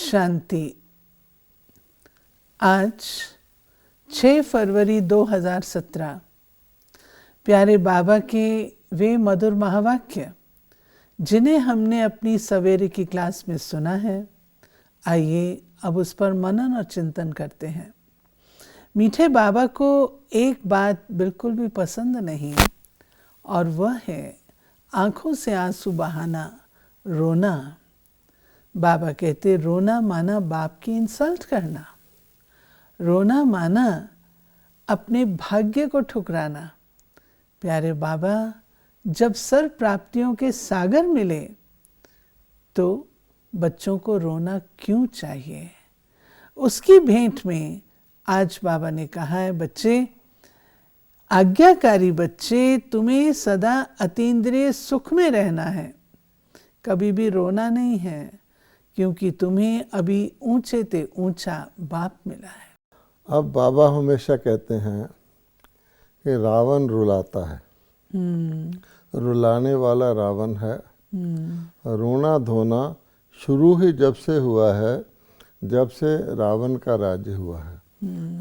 शांति। आज 6 फरवरी 2017 प्यारे बाबा के वे मधुर महावाक्य जिन्हें हमने अपनी सवेरे की क्लास में सुना है, आइए अब उस पर मनन और चिंतन करते हैं। मीठे बाबा को एक बात बिल्कुल भी पसंद नहीं और वह है आंखों से आंसू बहाना, रोना। बाबा कहते रोना माना बाप की इंसल्ट करना, रोना माना अपने भाग्य को ठुकराना। प्यारे बाबा जब सर्व प्राप्तियों के सागर मिले तो बच्चों को रोना क्यों चाहिए? उसकी भेंट में आज बाबा ने कहा है, बच्चे, आज्ञाकारी बच्चे, तुम्हें सदा अतीन्द्रिय सुख में रहना है, कभी भी रोना नहीं है, क्योंकि तुम्हें अभी ऊंचे ते ऊंचा बाप मिला है। अब बाबा हमेशा कहते हैं कि रावण रुलाता है, रुलाने वाला रावण है। रोना धोना शुरू ही जब से हुआ है, जब से रावण का राज्य हुआ है,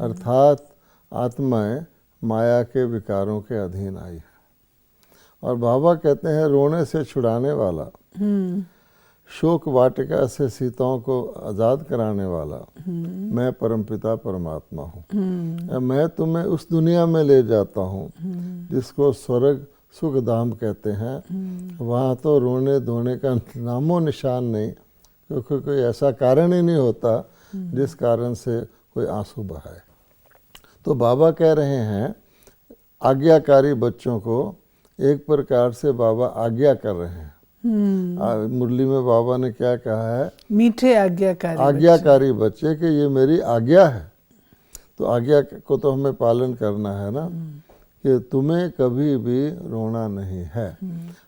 अर्थात आत्माएं माया के विकारों के अधीन आई है। और बाबा कहते हैं रोने से छुड़ाने वाला, शोक वाटिका से सीताओं को आज़ाद कराने वाला मैं परमपिता परमात्मा हूँ। मैं तुम्हें उस दुनिया में ले जाता हूँ जिसको स्वर्ग सुख धाम कहते हैं। वहाँ तो रोने धोने का नामो निशान नहीं, क्योंकि कोई ऐसा कारण ही नहीं होता जिस कारण से कोई आंसू बहाए। तो बाबा कह रहे हैं आज्ञाकारी बच्चों को एक प्रकार से बाबा आज्ञा कर रहे हैं। मुरली में बाबा ने क्या कहा है? मीठे आज्ञाकारी बच्चे कि ये मेरी आज्ञा है। तो आज्ञा को तो हमें पालन करना है ना, कि तुम्हें कभी भी रोना नहीं है।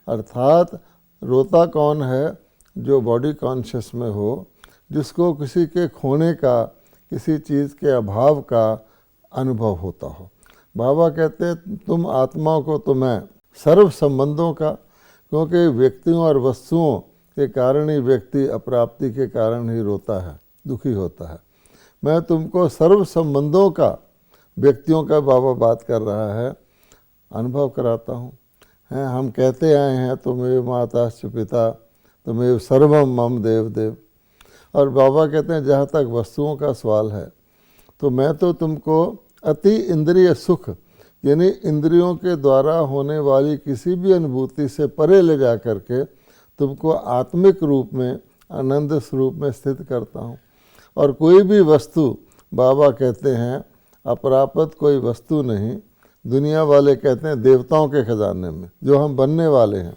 अर्थात रोता कौन है? जो बॉडी कॉन्शियस में हो, जिसको किसी के खोने का, किसी चीज़ के अभाव का अनुभव होता हो। बाबा कहते हैं तुम आत्माओं को, तुम्हें सर्व संबंधों का, क्योंकि व्यक्तियों और वस्तुओं के कारण ही व्यक्ति अप्राप्ति के कारण ही रोता है, दुखी होता है। मैं तुमको सर्व संबंधों का, व्यक्तियों का बाबा बात कर रहा है, अनुभव कराता हूँ। हैं हम कहते आए हैं तुम्हें माताश्च पिता तुम्हें सर्वम मम देव देव। और बाबा कहते हैं जहाँ तक वस्तुओं का सवाल है, तो मैं तो तुमको अति इंद्रिय सुख, यानी इंद्रियों के द्वारा होने वाली किसी भी अनुभूति से परे ले जा कर के तुमको आत्मिक रूप में, आनंद स्वरूप में स्थित करता हूँ। और कोई भी वस्तु, बाबा कहते हैं अप्राप्त कोई वस्तु नहीं। दुनिया वाले कहते हैं देवताओं के खजाने में जो हम बनने वाले हैं,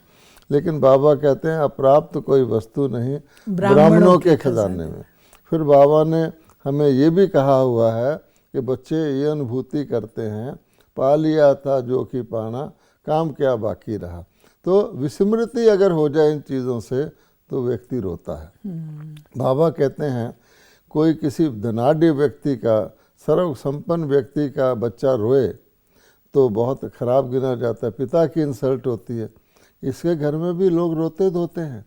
लेकिन बाबा कहते हैं अप्राप्त कोई वस्तु नहीं, ब्राह्मणों के खजाने में। फिर बाबा ने हमें ये भी कहा हुआ है कि बच्चे ये अनुभूति करते हैं, पा लिया था जो कि पाना, काम क्या बाकी रहा। तो विस्मृति अगर हो जाए इन चीज़ों से तो व्यक्ति रोता है। बाबा कहते हैं कोई किसी धनाढ़ व्यक्ति का, सर्व संपन्न व्यक्ति का बच्चा रोए तो बहुत खराब गिना जाता है, पिता की इंसल्ट होती है। इसके घर में भी लोग रोते धोते हैं।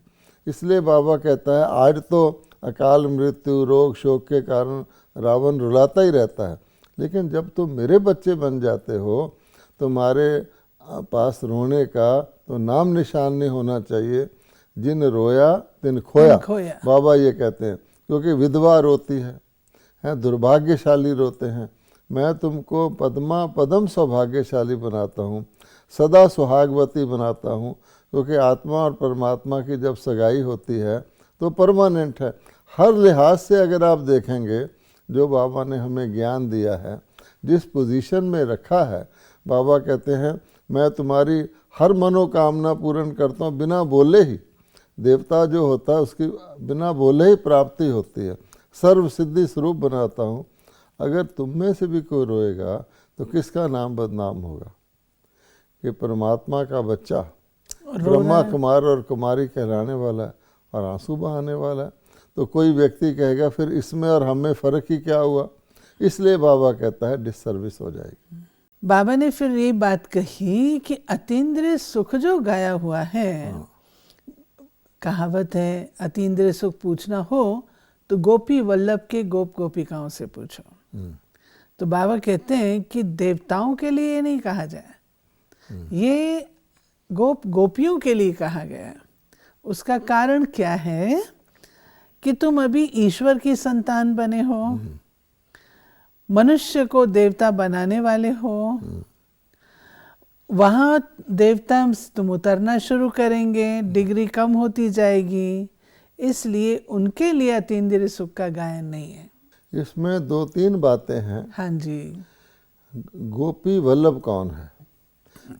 इसलिए बाबा कहता है आज तो अकाल मृत्यु, रोग शोक के कारण रावण रुलाता ही रहता है, लेकिन जब तुम मेरे बच्चे बन जाते हो, तुम्हारे पास रोने का तो नाम निशान नहीं होना चाहिए। जिन रोया तिन खोया, बाबा ये कहते हैं। क्योंकि विधवा रोती है, दुर्भाग्यशाली रोते हैं। मैं तुमको पद्मा पदम सौभाग्यशाली बनाता हूँ, सदा सुहागवती बनाता हूँ। क्योंकि आत्मा और परमात्मा की जब सगाई होती है तो परमानेंट है। हर लिहाज से अगर आप देखेंगे जो बाबा ने हमें ज्ञान दिया है, जिस पोजीशन में रखा है, बाबा कहते हैं मैं तुम्हारी हर मनोकामना पूर्ण करता हूँ बिना बोले ही। देवता जो होता है उसकी बिना बोले ही प्राप्ति होती है, सर्व सिद्धि स्वरूप बनाता हूँ। अगर तुम में से भी कोई रोएगा तो किसका नाम बदनाम होगा? कि परमात्मा का बच्चा ब्रह्मा कुमार और कुमारी कहलाने वाला है और आंसू बहाने वाला है। तो कोई व्यक्ति कहेगा फिर इसमें और हमें फ़र्क ही क्या हुआ? इसलिए बाबा कहता है डिससर्विस हो जाएगी। बाबा ने फिर ये बात कही कि अतीन्द्रिय सुख जो गाया हुआ है, कहावत है अतीन्द्रिय सुख पूछना हो तो गोपी वल्लभ के गोप गोपिकाओं से पूछो। तो बाबा कहते हैं कि देवताओं के लिए ये नहीं कहा जाए, ये गोप गोपियों के लिए कहा गया। उसका कारण क्या है कि तुम अभी ईश्वर की संतान बने हो, मनुष्य को देवता बनाने वाले हो। वहां देवता तुम उतरना शुरू करेंगे, डिग्री कम होती जाएगी, इसलिए उनके लिए अतीन्द्रिय सुख का गायन नहीं है। इसमें 2-3 बातें हैं। हाँ जी। गोपी वल्लभ कौन है?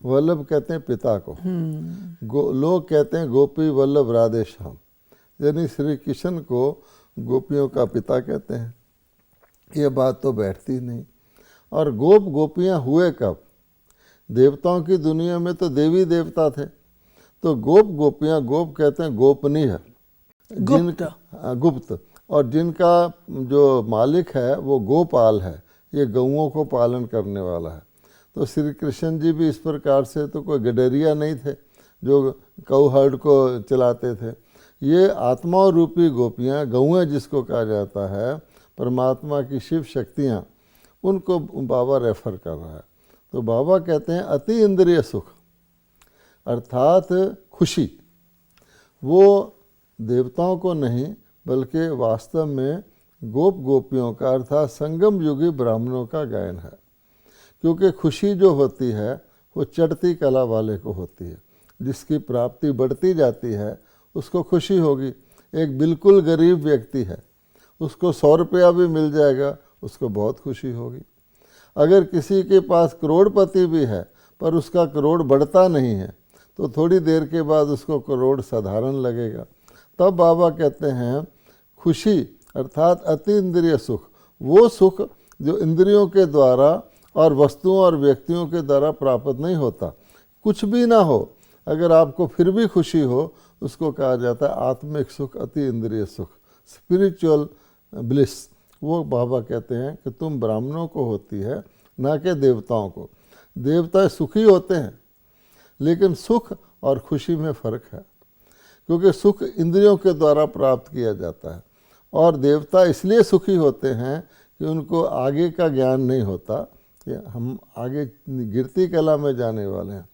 वल्लभ कहते हैं पिता को। लोग कहते हैं गोपी वल्लभ राधे श्याम, यानी श्री कृष्ण को गोपियों का पिता कहते हैं। ये बात तो बैठती नहीं। और गोप गोपियां हुए कब? देवताओं की दुनिया में तो देवी देवता थे, तो गोप गोपियां, गोप कहते हैं गोपनीय, गुप्त, और जिनका जो मालिक है वो गोपाल है, ये गौओं को पालन करने वाला है। तो श्री कृष्ण जी भी इस प्रकार से तो कोई गडेरिया नहीं थे जो गौ हर्ड को चलाते थे। ये आत्मा रूपी गोपियाँ, गौएं जिसको कहा जाता है, परमात्मा की शिव शक्तियाँ, उनको बाबा रेफर कर रहा है। तो बाबा कहते हैं अति इंद्रिय सुख अर्थात खुशी, वो देवताओं को नहीं बल्कि वास्तव में गोप गोपियों का अर्थात संगम युगी ब्राह्मणों का गायन है। क्योंकि खुशी जो होती है वो चढ़ती कला वाले को होती है, जिसकी प्राप्ति बढ़ती जाती है उसको खुशी होगी। एक बिल्कुल गरीब व्यक्ति है, उसको 100 रुपया भी मिल जाएगा, उसको बहुत खुशी होगी। अगर किसी के पास करोड़पति भी है पर उसका करोड़ बढ़ता नहीं है तो थोड़ी देर के बाद उसको करोड़ साधारण लगेगा। तब बाबा कहते हैं खुशी अर्थात अति इंद्रिय सुख, वो सुख जो इंद्रियों के द्वारा और वस्तुओं और व्यक्तियों के द्वारा प्राप्त नहीं होता। कुछ भी ना हो, अगर आपको फिर भी खुशी हो, उसको कहा जाता है आत्मिक सुख, अति इंद्रिय सुख, स्पिरिचुअल ब्लिस। वो बाबा कहते हैं कि तुम ब्राह्मणों को होती है, ना कि देवताओं को। देवता सुखी होते हैं, लेकिन सुख और खुशी में फ़र्क है, क्योंकि सुख इंद्रियों के द्वारा प्राप्त किया जाता है और देवता इसलिए सुखी होते हैं कि उनको आगे का ज्ञान नहीं होता कि हम आगे गिरती कला में जाने वाले हैं।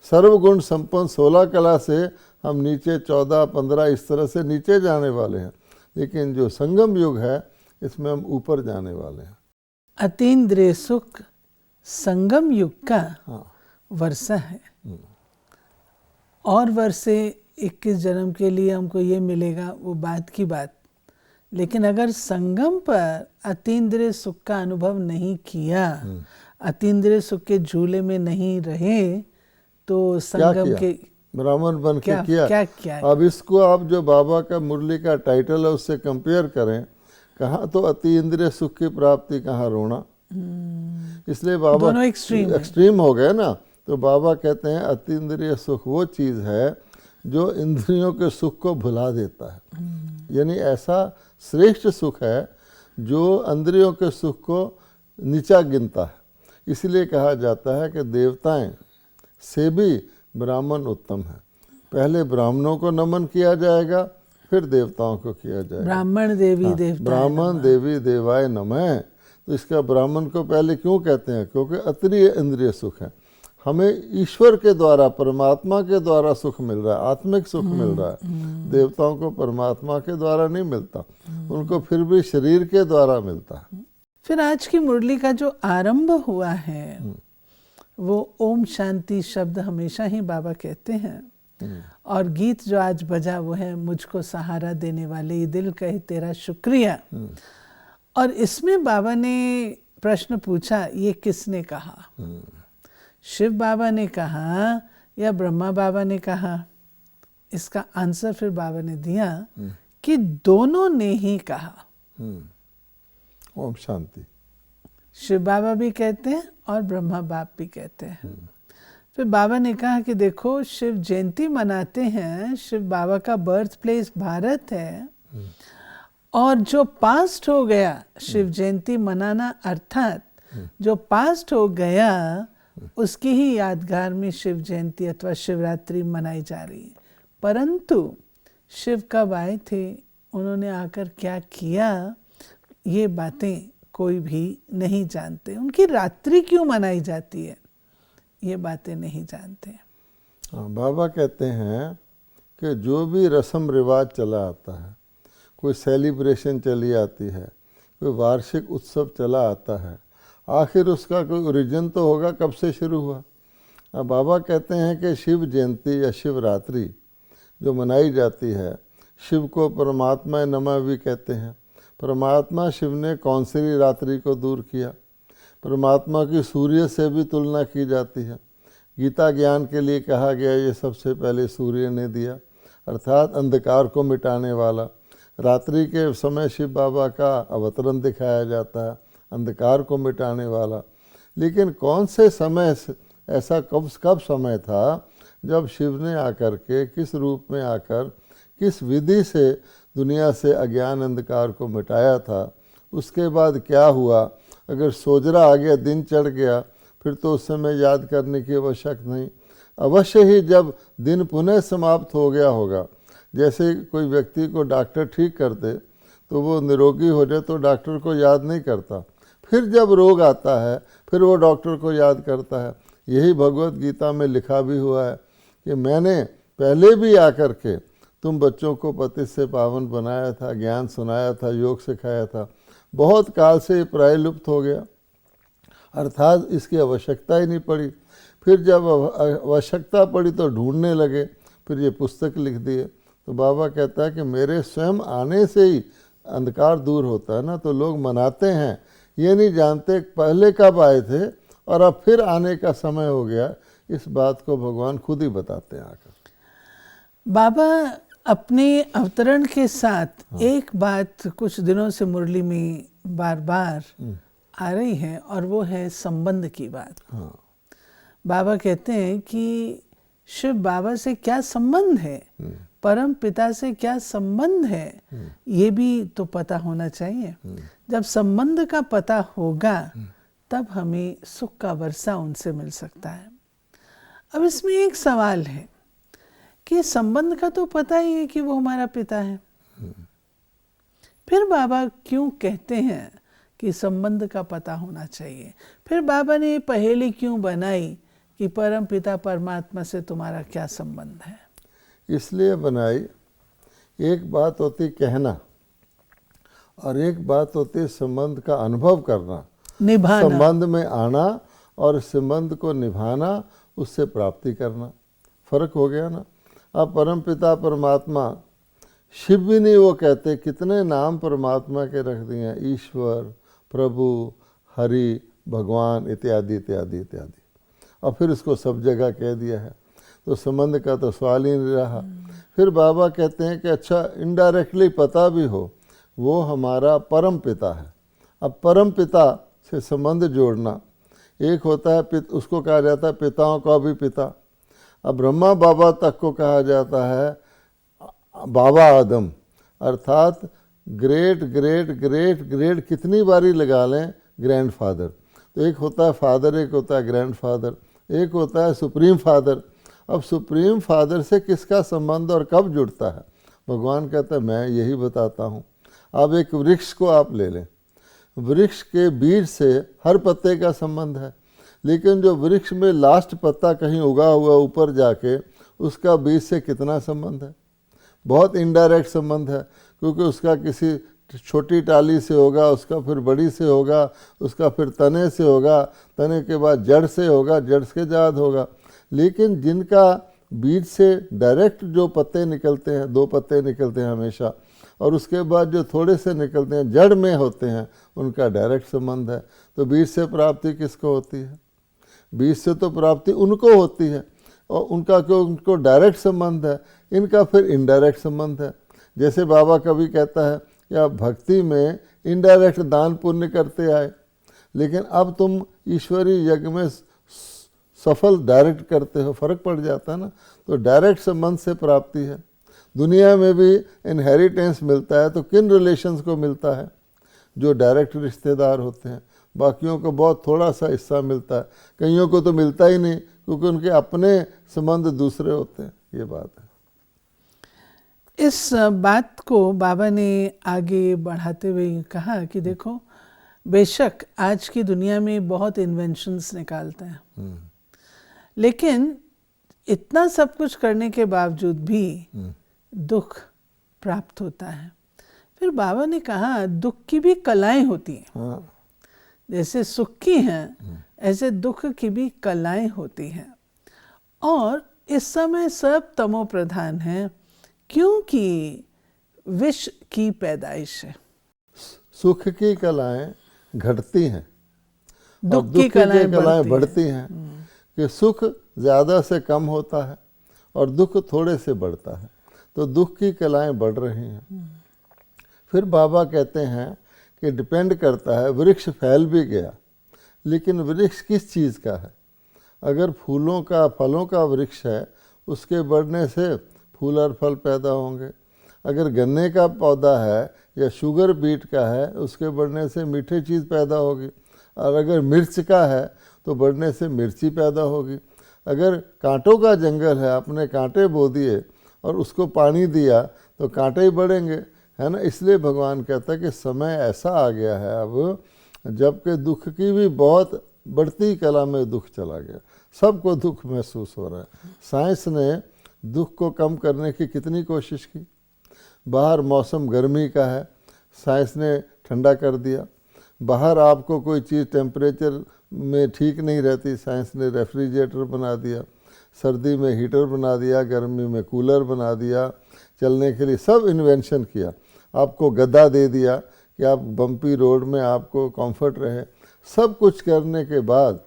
सर्वगुण संपन्न 16 कला से हम नीचे 14-15 इस तरह से नीचे जाने वाले हैं, लेकिन जो संगम युग है इसमें हम ऊपर जाने वाले हैं। अतीन्द्रिय सुख संगम युग का वर्षा है, और वर्षे 21 जन्म के लिए हमको ये मिलेगा, वो बात की बात। लेकिन अगर संगम पर अतीन्द्रिय सुख का अनुभव नहीं किया, अतीन्द्रिय सुख के झूले में नहीं रहे, तो संगम के ब्राह्मण बन के किया। अब इसको आप जो बाबा का मुरली का टाइटल है उससे कंपेयर करें, कहाँ तो अति इंद्रिय सुख की प्राप्ति, कहाँ रोना। इसलिए बाबा दोनों एक्सट्रीम हो गए ना। तो बाबा कहते हैं अति इंद्रिय सुख वो चीज़ है जो इंद्रियों के सुख को भुला देता है, यानी ऐसा श्रेष्ठ सुख है जो इंद्रियों के सुख को नीचा गिनता है। इसलिए कहा जाता है कि देवताएं से भी ब्राह्मण उत्तम है। पहले ब्राह्मणों को नमन किया जाएगा, फिर देवताओं को किया जाएगा। ब्राह्मण देवी देवता, ब्राह्मण देवी देवाय नमः। तो इसका ब्राह्मण को पहले क्यों कहते हैं? क्योंकि अतिरिय इंद्रिय सुख है। हमें ईश्वर के द्वारा, परमात्मा के द्वारा सुख मिल रहा है, आत्मिक सुख मिल रहा है। देवताओं को परमात्मा के द्वारा नहीं मिलता, उनको फिर भी शरीर के द्वारा मिलता है। फिर आज की मुरली का जो आरंभ हुआ है वो ओम शांति शब्द हमेशा ही बाबा कहते हैं, और गीत जो आज बजा वो है मुझको सहारा देने वाले ये दिल कहे तेरा शुक्रिया। और इसमें बाबा ने प्रश्न पूछा, ये किसने कहा? शिव बाबा ने कहा या ब्रह्मा बाबा ने कहा? इसका आंसर फिर बाबा ने दिया कि दोनों ने ही कहा। ओम शांति शिव बाबा भी कहते हैं और ब्रह्मा बाप भी कहते हैं। फिर बाबा ने कहा कि देखो, शिव जयंती मनाते हैं, शिव बाबा का बर्थ प्लेस भारत है, और जो पास्ट हो गया, शिव जयंती मनाना अर्थात जो पास्ट हो गया उसकी ही यादगार में शिव जयंती अथवा शिवरात्रि मनाई जा रही है। परंतु शिव कब आए थे उन्होंने आकर क्या किया, ये बातें कोई भी नहीं जानते। उनकी रात्रि क्यों मनाई जाती है, ये बातें नहीं जानते। हाँ, बाबा कहते हैं कि जो भी रस्म रिवाज चला आता है, कोई सेलिब्रेशन चली आती है, कोई वार्षिक उत्सव चला आता है, आखिर उसका कोई ओरिजिन तो होगा, कब से शुरू हुआ। अब बाबा कहते हैं कि शिव जयंती या शिवरात्रि जो मनाई जाती है, शिव को परमात्मा नमः भी कहते हैं। परमात्मा शिव ने कौन सी रात्रि को दूर किया, परमात्मा की सूर्य से भी तुलना की जाती है। गीता ज्ञान के लिए कहा गया ये सबसे पहले सूर्य ने दिया, अर्थात अंधकार को मिटाने वाला। रात्रि के समय शिव बाबा का अवतरण दिखाया जाता है, अंधकार को मिटाने वाला। लेकिन कौन से समय ऐसा कब समय था जब शिव ने आकर के किस रूप में आकर किस विधि से दुनिया से अज्ञान अंधकार को मिटाया था, उसके बाद क्या हुआ। अगर सोजरा आ गया, दिन चढ़ गया, फिर तो उस समय याद करने की आवश्यक नहीं। अवश्य ही जब दिन पुनः समाप्त हो गया होगा, जैसे कोई व्यक्ति को डॉक्टर ठीक करते तो वो निरोगी हो जाए तो डॉक्टर को याद नहीं करता, फिर जब रोग आता है फिर वो डॉक्टर को याद करता है। यही भगवत गीता में लिखा भी हुआ है कि मैंने पहले भी आकर के तुम बच्चों को पतित से पावन बनाया था, ज्ञान सुनाया था, योग सिखाया था, बहुत काल से ये प्राय लुप्त हो गया, अर्थात इसकी आवश्यकता ही नहीं पड़ी। फिर जब आवश्यकता पड़ी तो ढूंढने लगे, फिर ये पुस्तक लिख दिए। तो बाबा कहता है कि मेरे स्वयं आने से ही अंधकार दूर होता है ना। तो लोग मनाते हैं, ये नहीं जानते पहले कब आए थे और अब फिर आने का समय हो गया। इस बात को भगवान खुद ही बताते हैं आकर। बाबा अपने अवतरण के साथ एक बात कुछ दिनों से मुरली में बार बार आ रही है, और वो है संबंध की बात। बाबा कहते हैं कि शिव बाबा से क्या संबंध है, परम पिता से क्या संबंध है, ये भी तो पता होना चाहिए। जब संबंध का पता होगा तब हमें सुख का वर्षा उनसे मिल सकता है। अब इसमें एक सवाल है कि संबंध का तो पता ही है कि वो हमारा पिता है, फिर बाबा क्यों कहते हैं कि संबंध का पता होना चाहिए? फिर बाबा ने पहेली क्यों बनाई कि परम पिता परमात्मा से तुम्हारा क्या संबंध है? इसलिए बनाई, एक बात होती कहना और एक बात होती संबंध का अनुभव करना, निभाना, संबंध में आना और संबंध को निभाना, उससे प्राप्ति करना। फर्क हो गया ना। अब परम पिता परमात्मा शिव भी नहीं वो कहते, कितने नाम परमात्मा के रख दिए हैं, ईश्वर, प्रभु, हरि, भगवान इत्यादि इत्यादि इत्यादि, और फिर इसको सब जगह कह दिया है। तो संबंध का तो सवाल ही नहीं रहा। फिर बाबा कहते हैं कि अच्छा इनडायरेक्टली पता भी हो, वो हमारा परम पिता है। अब परम पिता से संबंध जोड़ना, एक होता है उसको कहा जाता है पिताओं का भी पिता। अब ब्रह्मा बाबा तक को कहा जाता है बाबा आदम, अर्थात ग्रेट ग्रेट ग्रेट ग्रेट कितनी बारी लगा लें ग्रैंडफादर। तो एक होता है फादर, एक होता है ग्रैंडफादर, एक होता है सुप्रीम फादर। अब सुप्रीम फादर से किसका संबंध और कब जुड़ता है? भगवान कहता है मैं यही बताता हूँ। अब एक वृक्ष को आप ले लें, वृक्ष के बीज से हर पत्ते का संबंध है, लेकिन जो वृक्ष में लास्ट पत्ता कहीं उगा हुआ ऊपर जाके, उसका बीज से कितना संबंध है? बहुत इनडायरेक्ट संबंध है, क्योंकि उसका किसी छोटी टाली से होगा, उसका फिर बड़ी से होगा, उसका फिर तने से होगा, तने के बाद जड़ से होगा, जड़ से जाद होगा। लेकिन जिनका बीज से डायरेक्ट जो पत्ते निकलते हैं, 2 पत्ते निकलते हैं हमेशा, और उसके बाद जो थोड़े से निकलते हैं जड़ में होते हैं, उनका डायरेक्ट संबंध है। तो बीज से प्राप्ति किसको होती है? बीज से तो प्राप्ति उनको होती है, और उनका क्यों उनको डायरेक्ट संबंध है, इनका फिर इनडायरेक्ट संबंध है। जैसे बाबा कभी कहता है कि आप भक्ति में इनडायरेक्ट दान पुण्य करते आए, लेकिन अब तुम ईश्वरीय यज्ञ में सफल डायरेक्ट करते हो, फर्क पड़ जाता है ना। तो डायरेक्ट संबंध से प्राप्ति है। दुनिया में भी इनहेरिटेंस मिलता है तो किन रिलेशंस को मिलता है? जो डायरेक्ट रिश्तेदार होते हैं। बाकियों को बहुत थोड़ा सा हिस्सा मिलता है, कईयों को तो मिलता ही नहीं, क्योंकि उनके अपने संबंध दूसरे होते हैं। ये बात है। इस बात को बाबा ने आगे बढ़ाते हुए कहा कि देखो, बेशक आज की दुनिया में बहुत इन्वेंशंस निकालते हैं, लेकिन इतना सब कुछ करने के बावजूद भी दुख प्राप्त होता है। फिर बाबा ने कहा दुख की भी कलाएं होती हैं। जैसे सुख की हैं ऐसे दुख की भी कलाएं होती हैं। और इस समय सब तमो प्रधान है, क्योंकि विष की पैदाइश है। सुख की कलाएं घटती हैं, दुख की कलाएं बढ़ती हैं। कि सुख ज़्यादा से कम होता है और दुख थोड़े से बढ़ता है, तो दुख की कलाएं बढ़ रही हैं। फिर बाबा कहते हैं कि डिपेंड करता है, वृक्ष फैल भी गया, लेकिन वृक्ष किस चीज़ का है। अगर फूलों का, फलों का वृक्ष है, उसके बढ़ने से फूल और फल पैदा होंगे। अगर गन्ने का पौधा है या शुगर बीट का है, उसके बढ़ने से मीठी चीज़ पैदा होगी। और अगर मिर्च का है तो बढ़ने से मिर्ची पैदा होगी। अगर कांटों का जंगल है, आपने कांटे बो दिए और उसको पानी दिया तो कांटे ही बढ़ेंगे, है ना। इसलिए भगवान कहता है कि समय ऐसा आ गया है अब, जबकि दुख की भी बहुत बढ़ती कला में दुख चला गया, सबको दुख महसूस हो रहा है। साइंस ने दुख को कम करने की कितनी कोशिश की। बाहर मौसम गर्मी का है, साइंस ने ठंडा कर दिया। बाहर आपको कोई चीज़ टेम्परेचर में ठीक नहीं रहती, साइंस ने रेफ्रिजरेटर बना दिया। सर्दी में हीटर बना दिया, गर्मी में कूलर बना दिया, चलने के लिए सब इन्वेंशन किया। आपको गद्दा दे दिया कि आप बम्पी रोड में आपको कंफर्ट रहे। सब कुछ करने के बाद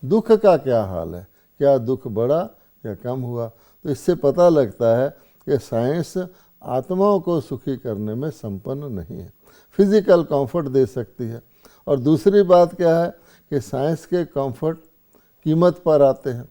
दुख का क्या हाल है, क्या दुख बढ़ा या कम हुआ। तो इससे पता लगता है कि साइंस आत्माओं को सुखी करने में संपन्न नहीं है। फिजिकल कंफर्ट दे सकती है। और दूसरी बात क्या है कि साइंस के कंफर्ट कीमत पर आते हैं।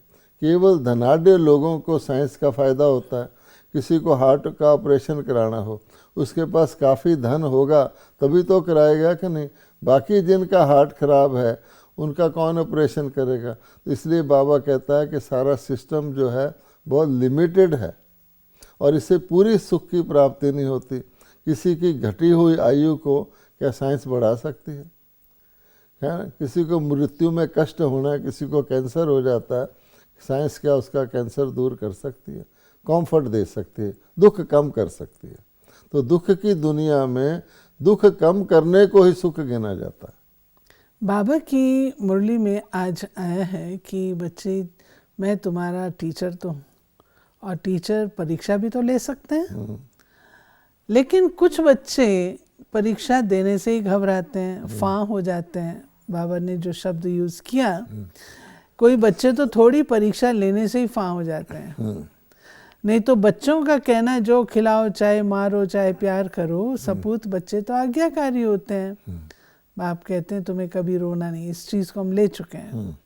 केवल धनाढ्य लोगों को साइंस का फ़ायदा होता है। किसी को हार्ट का ऑपरेशन कराना हो, उसके पास काफ़ी धन होगा तभी तो कराएगा कि नहीं। बाकी जिनका हार्ट खराब है उनका कौन ऑपरेशन करेगा। तो इसलिए बाबा कहता है कि सारा सिस्टम जो है बहुत लिमिटेड है और इससे पूरी सुख की प्राप्ति नहीं होती। किसी की घटी हुई आयु को क्या साइंस बढ़ा सकती है ना। किसी को मृत्यु में कष्ट होना है, किसी को कैंसर हो जाता है, साइंस क्या उसका कैंसर दूर कर सकती है, कंफर्ट दे सकती है, दुख कम कर सकती है। तो दुख की दुनिया में दुख कम करने को ही सुख गिना जाता है। बाबा की मुरली में आज आया है कि बच्चे, मैं तुम्हारा टीचर तो हूँ और टीचर परीक्षा भी तो ले सकते हैं, लेकिन कुछ बच्चे परीक्षा देने से ही घबराते हैं, फां हो जाते हैं। बाबा ने जो शब्द यूज़ किया, कोई बच्चे तो थोड़ी परीक्षा लेने से ही फां हो जाते हैं। नहीं तो बच्चों का कहना जो खिलाओ चाहे मारो चाहे प्यार करो, सपूत बच्चे तो आज्ञाकारी होते हैं। बाप कहते हैं तुम्हें कभी रोना नहीं, इस चीज़ को हम ले चुके हैं।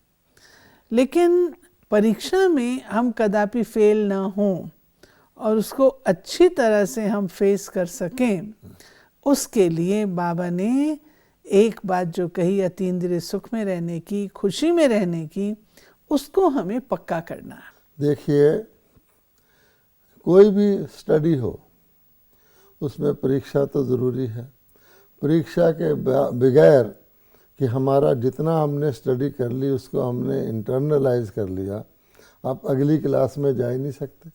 लेकिन परीक्षा में हम कदापि फेल ना हों और उसको अच्छी तरह से हम फेस कर सकें, उसके लिए बाबा ने एक बात जो कही, अतीन्द्रिय सुख में रहने की, खुशी में रहने की, उसको हमें पक्का करना है। देखिए, कोई भी स्टडी हो उसमें परीक्षा तो ज़रूरी है। परीक्षा के बगैर कि हमारा जितना हमने स्टडी कर ली उसको हमने इंटरनलाइज कर लिया, आप अगली क्लास में जा ही नहीं सकते।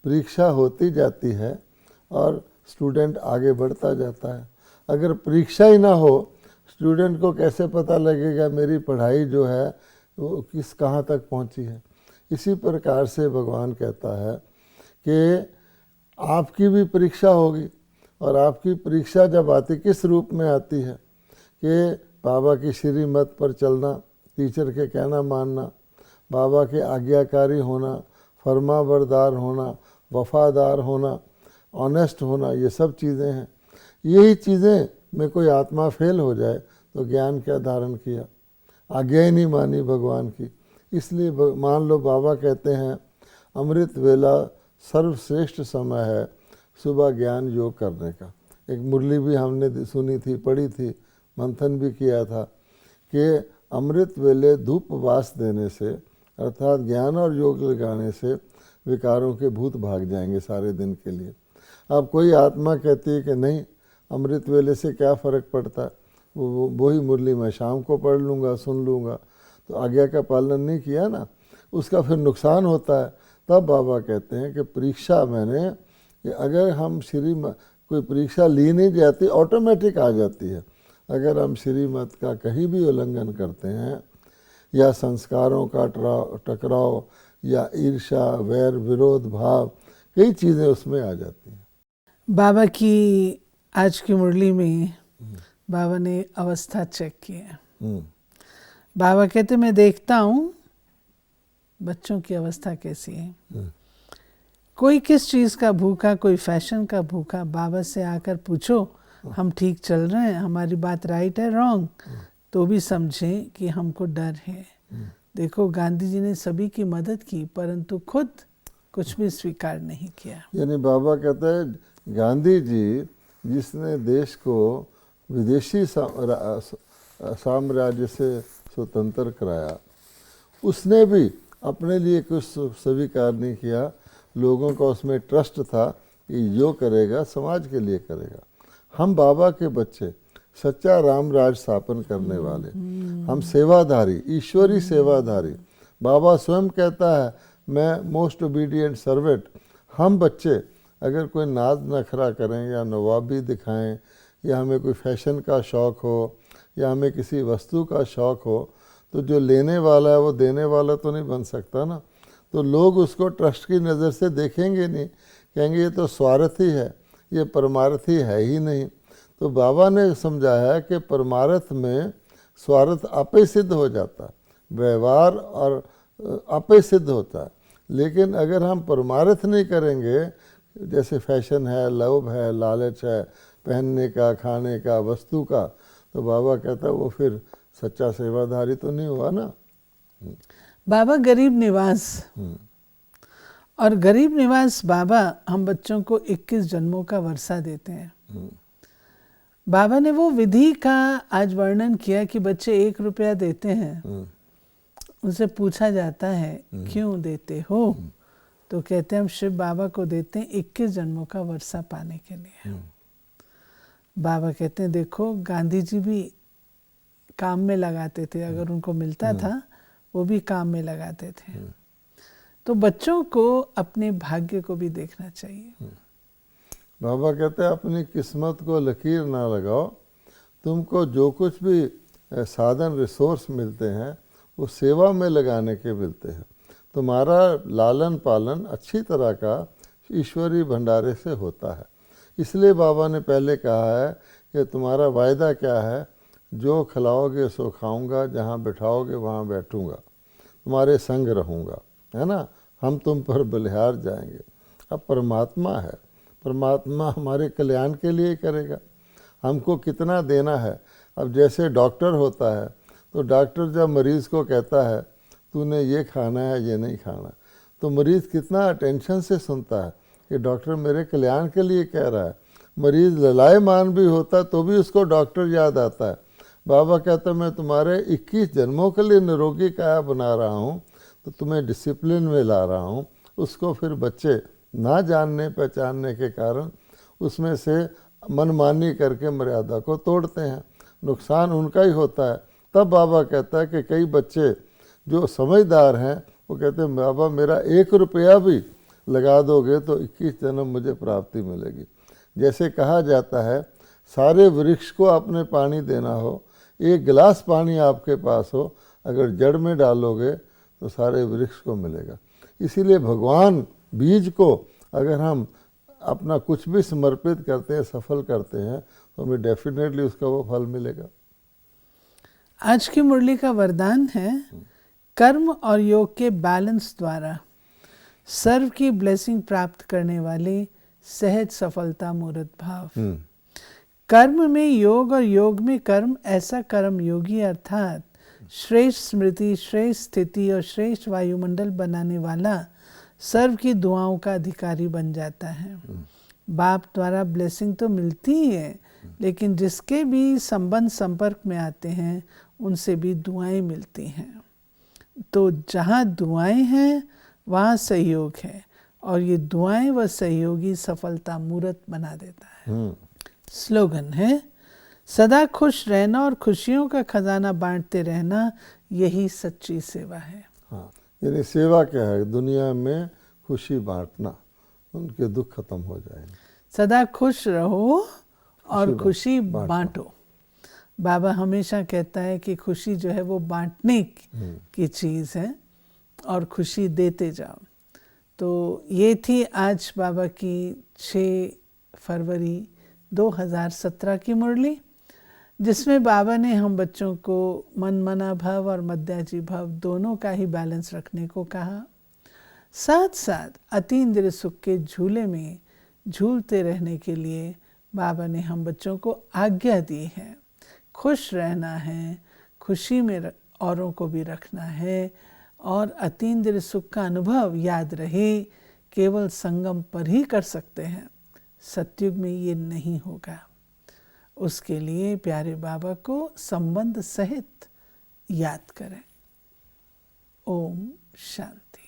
परीक्षा होती जाती है और स्टूडेंट आगे बढ़ता जाता है। अगर परीक्षा ही ना हो, स्टूडेंट को कैसे पता लगेगा मेरी पढ़ाई जो है वो कहाँ तक पहुंची है। इसी प्रकार से भगवान कहता है कि आपकी भी परीक्षा होगी, और आपकी परीक्षा जब आती किस रूप में आती है कि बाबा की श्रीमत पर चलना, टीचर के कहना मानना, बाबा के आज्ञाकारी होना, फरमाबरदार होना, वफादार होना, ऑनेस्ट होना, ये सब चीज़ें हैं। यही चीज़ें में कोई आत्मा फेल हो जाए तो ज्ञान क्या धारण किया, आज्ञा ही नहीं मानी भगवान की। इसलिए मान लो बाबा कहते हैं अमृत वेला सर्वश्रेष्ठ समय है सुबह ज्ञान योग करने का। एक मुरली भी हमने सुनी थी, पढ़ी थी, मंथन भी किया था कि अमृत वेले धूप वास देने से, अर्थात ज्ञान और योग लगाने से विकारों के भूत भाग जाएंगे सारे दिन के लिए। अब कोई आत्मा कहती है कि नहीं, अमृत वेले से क्या फ़र्क पड़ता है, वही मुरली मैं शाम को पढ़ लूँगा, सुन लूँगा, तो आज्ञा का पालन नहीं किया ना, उसका फिर नुकसान होता है। तब बाबा कहते हैं कि परीक्षा मैंने कि अगर हम कोई परीक्षा ली नहीं जाती, ऑटोमेटिक आ जाती है। अगर हम श्रीमत का कहीं भी उल्लंघन करते हैं या संस्कारों का टकराव या ईर्ष्या, वैर, विरोध भाव, कई चीज़ें उसमें आ जाती हैं। बाबा की आज की मुरली में बाबा ने अवस्था चेक की है। बाबा कहते मैं देखता हूँ बच्चों की अवस्था कैसी है। कोई किस चीज़ का भूखा, कोई फैशन का भूखा, बाबा से आकर पूछो हम ठीक चल रहे हैं, हमारी बात राइट है रॉन्ग, तो भी समझें कि हमको डर है। देखो गांधी जी ने सभी की मदद की परंतु खुद कुछ भी स्वीकार नहीं किया। यानी बाबा कहते हैं गांधी जी जिसने देश को विदेशी साम्राज्य से स्वतंत्र कराया, उसने भी अपने लिए कुछ स्वीकार नहीं किया। लोगों का उसमें ट्रस्ट था कि जो करेगा समाज के लिए करेगा। हम बाबा के बच्चे, सच्चा राम राज स्थापन करने वाले, हम सेवाधारी, ईश्वरी सेवाधारी। बाबा स्वयं कहता है मैं मोस्ट ओबीडिएंट सर्वेंट। हम बच्चे अगर कोई नाज नखरा करें या नवाबी दिखाएं या हमें कोई फैशन का शौक़ हो या हमें किसी वस्तु का शौक़ हो, तो जो लेने वाला है वो देने वाला तो नहीं बन सकता ना। तो लोग उसको ट्रस्ट की नज़र से देखेंगे नहीं, कहेंगे ये तो स्वार्थी है, ये परमार्थी है ही नहीं। तो बाबा ने समझाया कि परमार्थ में स्वार्थ आपे सिद्ध हो जाता है, व्यवहार और आपे सिद्ध होता है। लेकिन अगर हम परमार्थ नहीं करेंगे, जैसे फैशन है, लोभ है, लालच है, पहनने का, खाने का, वस्तु का, तो बाबा कहता है वो फिर सच्चा सेवाधारी तो नहीं हुआ ना। बाबा गरीब निवास, और गरीब निवास बाबा हम बच्चों को 21 जन्मों का वर्षा देते हैं। बाबा ने वो विधि का आज वर्णन किया कि बच्चे 1 रुपया देते हैं, उनसे पूछा जाता है क्यों देते हो, तो कहते हैं हम शिव बाबा को देते हैं 21 जन्मों का वर्षा पाने के लिए। बाबा कहते हैं देखो गांधी जी भी काम में लगाते थे, अगर उनको मिलता था वो भी काम में लगाते थे। तो बच्चों को अपने भाग्य को भी देखना चाहिए। बाबा कहते हैं अपनी किस्मत को लकीर ना लगाओ, तुमको जो कुछ भी साधन रिसोर्स मिलते हैं वो सेवा में लगाने के मिलते हैं। तुम्हारा लालन पालन अच्छी तरह का ईश्वरी भंडारे से होता है। इसलिए बाबा ने पहले कहा है कि तुम्हारा वायदा क्या है, जो खिलाओगे सो खाऊंगा, जहाँ बैठाओगे वहाँ बैठूंगा, तुम्हारे संग रहूँगा, है ना, हम तुम पर बलिहार जाएंगे। अब परमात्मा है, परमात्मा हमारे कल्याण के लिए करेगा, हमको कितना देना है। अब जैसे डॉक्टर होता है, तो डॉक्टर जब मरीज़ को कहता है तूने ये खाना है ये नहीं खाना, तो मरीज़ कितना अटेंशन से सुनता है कि डॉक्टर मेरे कल्याण के लिए कह रहा है। मरीज़ ललायमान भी होता तो भी उसको डॉक्टर याद आता है। बाबा कहता मैं तुम्हारे 21 जन्मों के लिए निरोगी काया बना रहा हूँ, तो तुम्हें डिसिप्लिन में ला रहा हूँ। उसको फिर बच्चे ना जानने पहचानने के कारण उसमें से मनमानी करके मर्यादा को तोड़ते हैं, नुकसान उनका ही होता है। तब बाबा कहता है कि कई बच्चे जो समझदार हैं वो कहते हैं बाबा मेरा 1 रुपया भी लगा दोगे तो 21 जन्म मुझे प्राप्ति मिलेगी। जैसे कहा जाता है सारे वृक्ष को आपने पानी देना हो, 1 गिलास पानी आपके पास हो, अगर जड़ में डालोगे तो सारे वृक्ष को मिलेगा। इसीलिए भगवान बीज को अगर हम अपना कुछ भी समर्पित करते हैं, सफल करते हैं, तो हमें डेफिनेटली उसका वो फल मिलेगा। आज की मुरली का वरदान है कर्म और योग के बैलेंस द्वारा सर्व की ब्लेसिंग प्राप्त करने वाले सहज सफलता मूर्त भाव। कर्म में योग और योग में कर्म, ऐसा कर्म योगी अर्थात श्रेष्ठ स्मृति, श्रेष्ठ स्थिति और श्रेष्ठ वायुमंडल बनाने वाला सर्व की दुआओं का अधिकारी बन जाता है। बाप द्वारा ब्लेसिंग तो मिलती ही है, लेकिन जिसके भी संबंध संपर्क में आते हैं उनसे भी दुआएं मिलती हैं। तो जहाँ दुआएं हैं वहाँ सहयोग है, और ये दुआएं व सहयोगी सफलता मूर्त बना देता है। स्लोगन है, सदा खुश रहना और खुशियों का खजाना बांटते रहना, यही सच्ची सेवा है। हाँ, यानी सेवा क्या है? दुनिया में खुशी बांटना, उनके दुख खत्म हो जाएंगे। सदा खुश रहो और खुशी बांटो। बाबा हमेशा कहता है कि खुशी जो है वो बांटने की चीज़ है और खुशी देते जाओ। तो ये थी आज बाबा की 6 फरवरी 2017 की मुरली, जिसमें बाबा ने हम बच्चों को मन मना भाव और मध्याजी भाव दोनों का ही बैलेंस रखने को कहा। साथ साथ अतीन्द्रिय सुख के झूले में झूलते रहने के लिए बाबा ने हम बच्चों को आज्ञा दी है। खुश रहना है, खुशी में औरों को भी रखना है, और अतीन्द्रिय सुख का अनुभव याद रहे केवल संगम पर ही कर सकते हैं, सतयुग में ये नहीं होगा। उसके लिए प्यारे बाबा को संबंध सहित याद करें। ओम शांति।